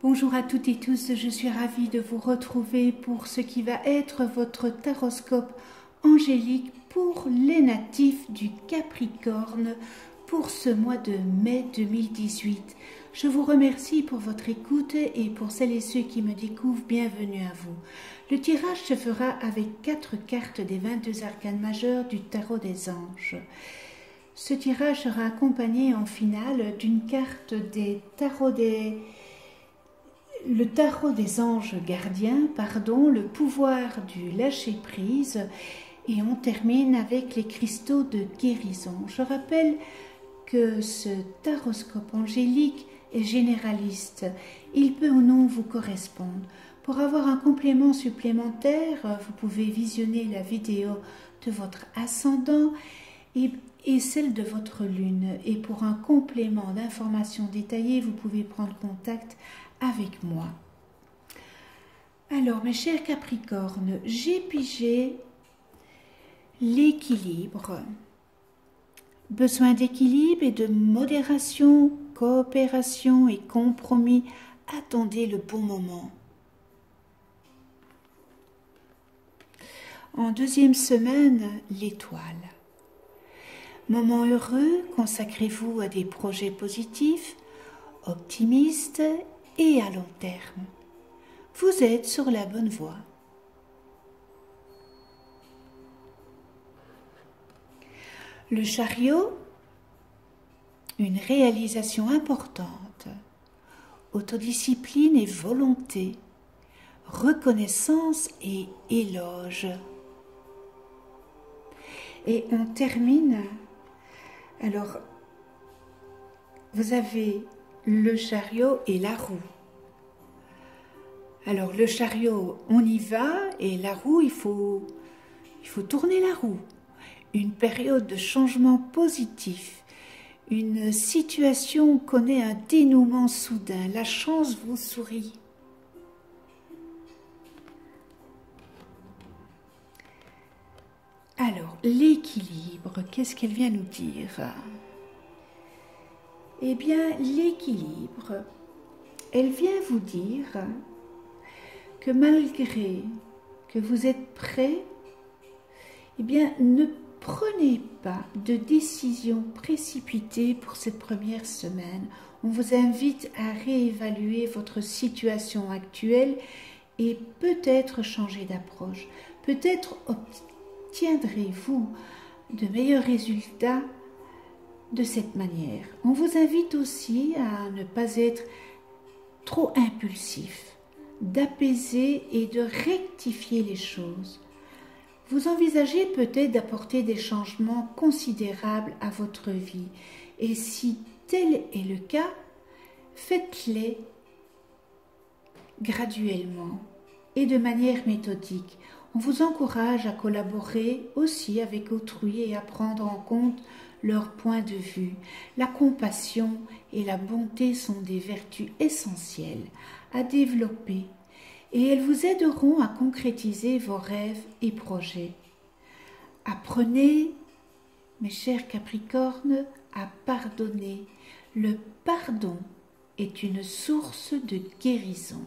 Bonjour à toutes et tous, je suis ravie de vous retrouver pour ce qui va être votre taroscope angélique pour les natifs du Capricorne pour ce mois de mai 2018. Je vous remercie pour votre écoute et pour celles et ceux qui me découvrent, bienvenue à vous. Le tirage se fera avec 4 cartes des 22 arcanes majeurs du tarot des anges. Ce tirage sera accompagné en finale d'une carte des tarots le tarot des anges gardiens, le pouvoir du lâcher-prise, et on termine avec les cristaux de guérison. Je rappelle que ce taroscope angélique est généraliste. Il peut ou non vous correspondre. Pour avoir un complément supplémentaire, vous pouvez visionner la vidéo de votre ascendant et celle de votre lune. Et pour un complément d'informations détaillées, vous pouvez prendre contact avec moi. Alors, mes chers Capricornes, j'ai pigé l'équilibre. Besoin d'équilibre et de modération, coopération et compromis. Attendez le bon moment. En deuxième semaine, l'étoile. Moment heureux, consacrez-vous à des projets positifs, optimistes et à long terme. Vous êtes sur la bonne voie. Le chariot, une réalisation importante, autodiscipline et volonté, reconnaissance et éloge. Et on termine, alors vous avez le chariot et la roue. Alors le chariot, on y va, et la roue, il faut tourner la roue. Une période de changement positif, une situation connaît un dénouement soudain, la chance vous sourit. Alors, l'équilibre, qu'est-ce qu'elle vient nous dire? Eh bien, l'équilibre, elle vient vous dire que malgré que vous êtes prêt, eh bien, ne prenez pas de décision précipitée pour cette première semaine. On vous invite à réévaluer votre situation actuelle et peut-être changer d'approche. Peut-être obtiendrez-vous de meilleurs résultats de cette manière. On vous invite aussi à ne pas être trop impulsif, d'apaiser et de rectifier les choses. Vous envisagez peut-être d'apporter des changements considérables à votre vie. Et si tel est le cas, faites-les graduellement et de manière méthodique. On vous encourage à collaborer aussi avec autrui et à prendre en compte leur point de vue. La compassion et la bonté sont des vertus essentielles à développer et elles vous aideront à concrétiser vos rêves et projets. Apprenez, mes chers Capricornes, à pardonner. Le pardon est une source de guérison.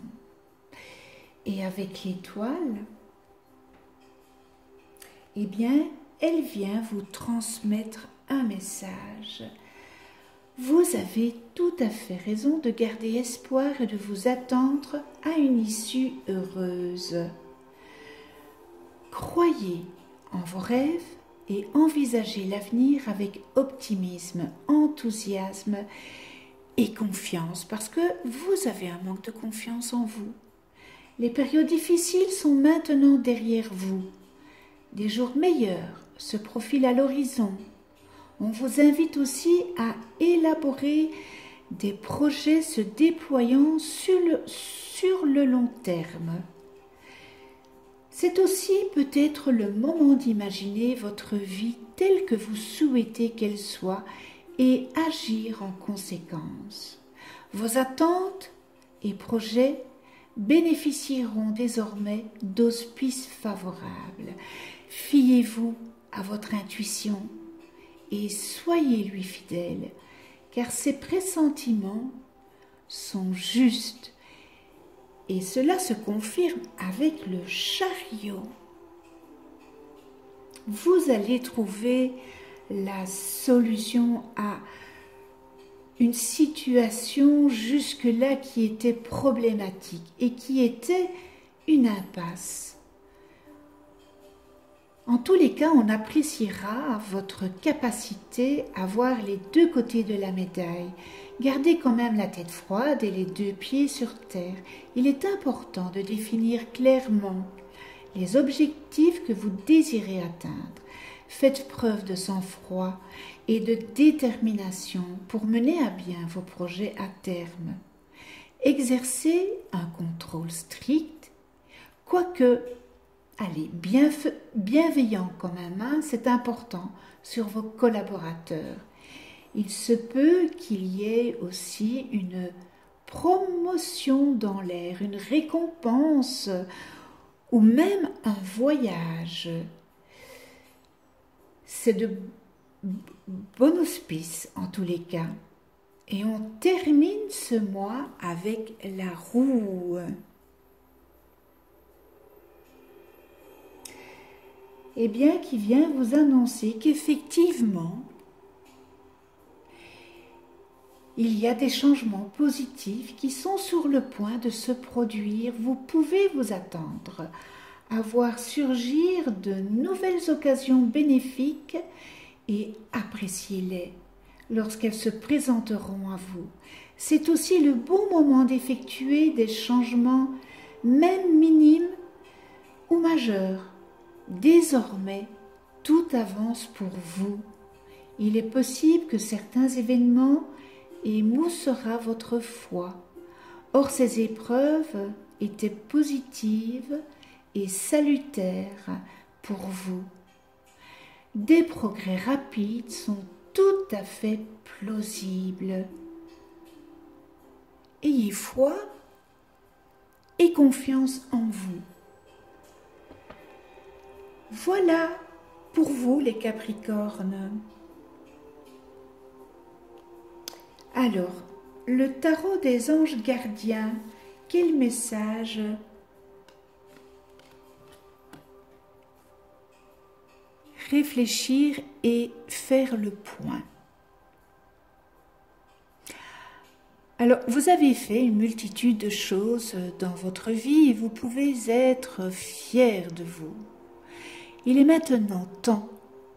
Et avec l'étoile, eh bien, elle vient vous transmettre un message. Vous avez tout à fait raison de garder espoir et de vous attendre à une issue heureuse. Croyez en vos rêves et envisagez l'avenir avec optimisme, enthousiasme et confiance, parce que vous avez un manque de confiance en vous. Les périodes difficiles sont maintenant derrière vous. Des jours meilleurs se profilent à l'horizon. On vous invite aussi à élaborer des projets se déployant sur le long terme. C'est aussi peut-être le moment d'imaginer votre vie telle que vous souhaitez qu'elle soit et agir en conséquence. Vos attentes et projets bénéficieront désormais d'auspices favorables. Fiez-vous à votre intuition et soyez-lui fidèle, car ses pressentiments sont justes Et cela se confirme avec le chariot. Vous allez trouver la solution à une situation jusque-là qui était problématique et qui était une impasse. En tous les cas, on appréciera votre capacité à voir les deux côtés de la médaille. Gardez quand même la tête froide et les deux pieds sur terre. Il est important de définir clairement les objectifs que vous désirez atteindre. Faites preuve de sang-froid et de détermination pour mener à bien vos projets à terme. Exercez un contrôle strict, quoique, allez, bienveillant quand même, hein, c'est important, sur vos collaborateurs. Il se peut qu'il y ait aussi une promotion dans l'air, une récompense ou même un voyage. C'est de bon auspice en tous les cas. Et on termine ce mois avec la roue. Eh bien, qui vient vous annoncer qu'effectivement, il y a des changements positifs qui sont sur le point de se produire. Vous pouvez vous attendre à voir surgir de nouvelles occasions bénéfiques et appréciez-les lorsqu'elles se présenteront à vous. C'est aussi le bon moment d'effectuer des changements, même minimes ou majeurs. Désormais, tout avance pour vous. Il est possible que certains événements émoussera votre foi. Or, ces épreuves étaient positives et salutaires pour vous. Des progrès rapides sont tout à fait plausibles. Ayez foi et confiance en vous. Voilà pour vous les Capricornes. Alors, le tarot des anges gardiens, quel message réfléchir et faire le point. Alors, vous avez fait une multitude de choses dans votre vie et vous pouvez être fiers de vous. Il est maintenant temps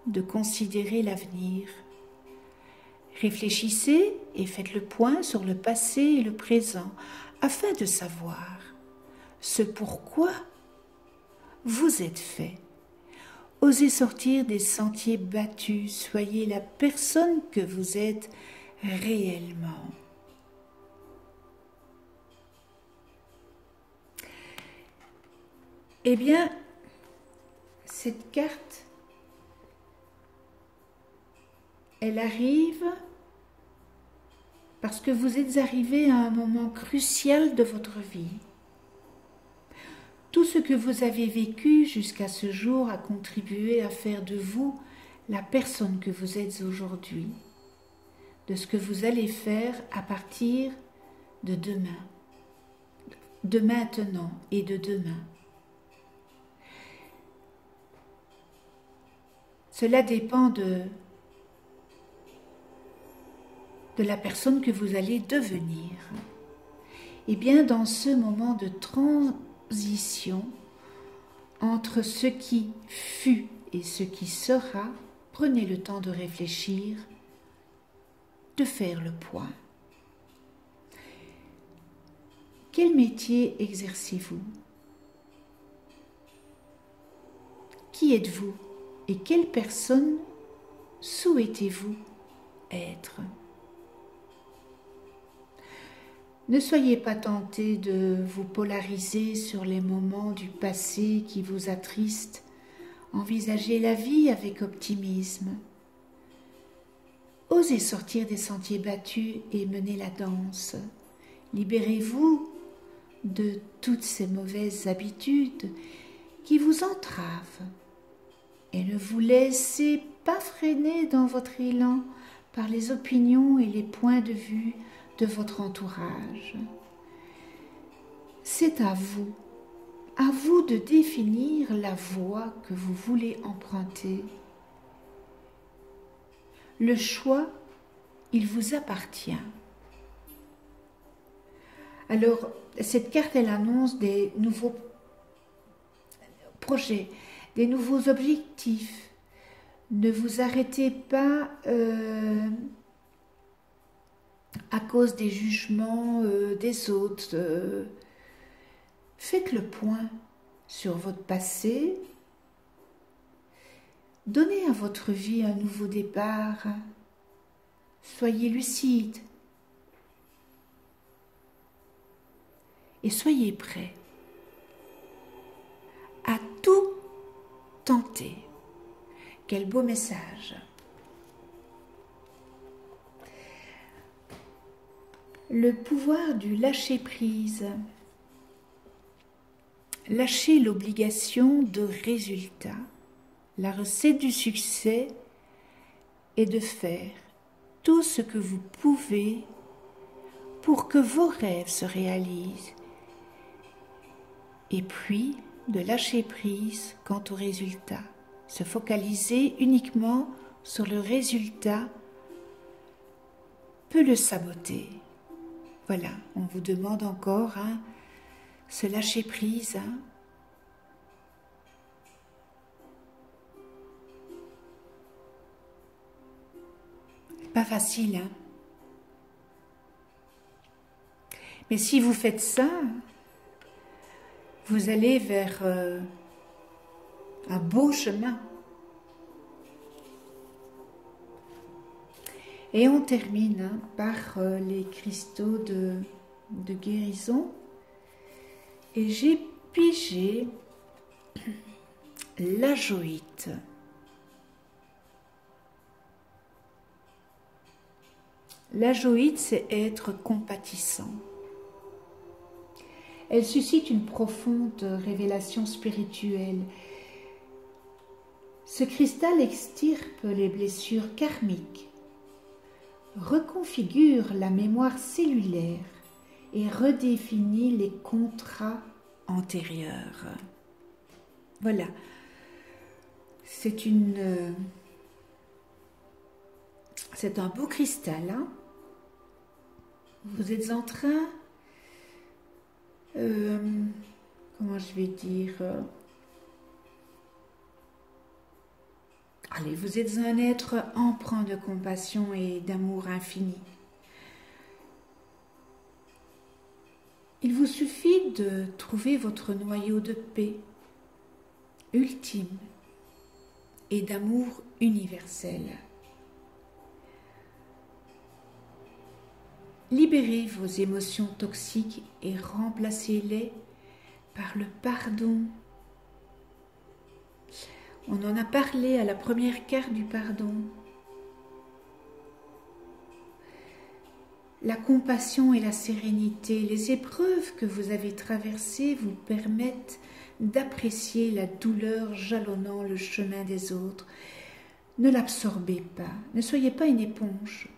de considérer l'avenir. Réfléchissez et faites le point sur le passé et le présent afin de savoir ce pourquoi vous êtes fait. Osez sortir des sentiers battus, soyez la personne que vous êtes réellement. Eh bien, cette carte, elle arrive parce que vous êtes arrivé à un moment crucial de votre vie. Tout ce que vous avez vécu jusqu'à ce jour a contribué à faire de vous la personne que vous êtes aujourd'hui, de ce que vous allez faire à partir de demain, de maintenant et de demain. Cela dépend de la personne que vous allez devenir. Et bien, dans ce moment de transition entre ce qui fut et ce qui sera, prenez le temps de réfléchir, de faire le point. Quel métier exercez-vous? Qui êtes-vous? Et quelle personne souhaitez-vous être? Ne soyez pas tenté de vous polariser sur les moments du passé qui vous attristent. Envisagez la vie avec optimisme. Osez sortir des sentiers battus et mener la danse. Libérez-vous de toutes ces mauvaises habitudes qui vous entravent. Et ne vous laissez pas freiner dans votre élan par les opinions et les points de vue de votre entourage. C'est à vous de définir la voie que vous voulez emprunter. Le choix, il vous appartient. Alors, cette carte, elle annonce des nouveaux projets, des nouveaux objectifs. Ne vous arrêtez pas à cause des jugements des autres. Faites le point sur votre passé. Donnez à votre vie un nouveau départ. Soyez lucide. Et soyez prêts à tout tenter. Quel beau message! Le pouvoir du lâcher-prise. Lâchez l'obligation de résultat. La recette du succès est de faire tout ce que vous pouvez pour que vos rêves se réalisent. Et puis, de lâcher prise quant au résultat. Se focaliser uniquement sur le résultat peut le saboter. Voilà, on vous demande encore ce lâcher prise. Pas facile, Mais si vous faites ça, vous allez vers un beau chemin. Et on termine par les cristaux de guérison. Et j'ai pigé l'ajoïte. L'ajoïte, c'est être compatissant. Elle suscite une profonde révélation spirituelle. Ce cristal extirpe les blessures karmiques, reconfigure la mémoire cellulaire et redéfinit les contrats antérieurs. Voilà. C'est un beau cristal. Vous êtes en train, comment je vais dire, allez, vous êtes un être empreint de compassion et d'amour infini. Il vous suffit de trouver votre noyau de paix ultime et d'amour universel. Libérez vos émotions toxiques et remplacez-les par le pardon. On en a parlé à la première carte du pardon. La compassion et la sérénité, les épreuves que vous avez traversées vous permettent d'apprécier la douleur jalonnant le chemin des autres. Ne l'absorbez pas, ne soyez pas une éponge.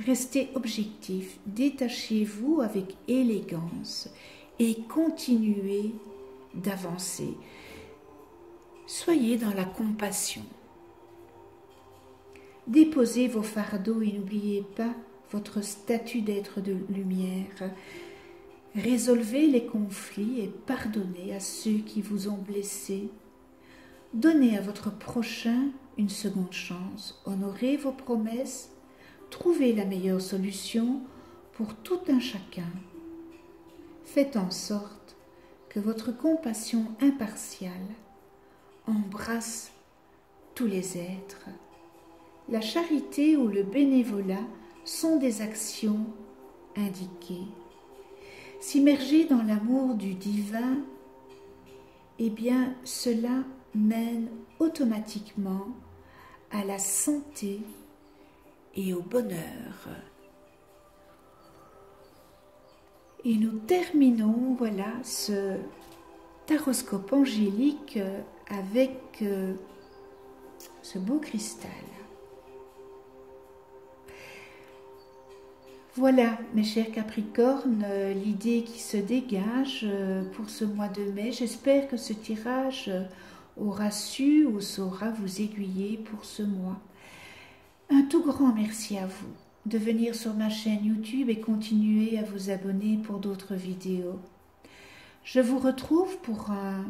Restez objectif, détachez-vous avec élégance et continuez d'avancer. Soyez dans la compassion. Déposez vos fardeaux et n'oubliez pas votre statut d'être de lumière. Résolvez les conflits et pardonnez à ceux qui vous ont blessé. Donnez à votre prochain une seconde chance. Honorez vos promesses. Trouvez la meilleure solution pour tout un chacun. Faites en sorte que votre compassion impartiale embrasse tous les êtres. La charité ou le bénévolat sont des actions indiquées. S'immerger dans l'amour du divin, eh bien, cela mène automatiquement à la santé et au bonheur. Et nous terminons, voilà, ce taroscope angélique avec ce beau cristal. Voilà, mes chers Capricornes, l'idée qui se dégage pour ce mois de mai. J'espère que ce tirage aura su ou saura vous aiguiller pour ce mois. Un tout grand merci à vous de venir sur ma chaîne YouTube et continuer à vous abonner pour d'autres vidéos. Je vous retrouve pour un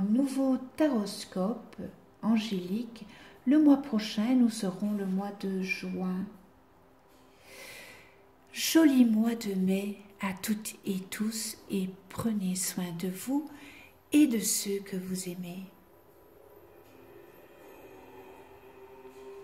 nouveau taroscope angélique. Le mois prochain, nous serons le mois de juin. Joli mois de mai à toutes et tous et prenez soin de vous et de ceux que vous aimez.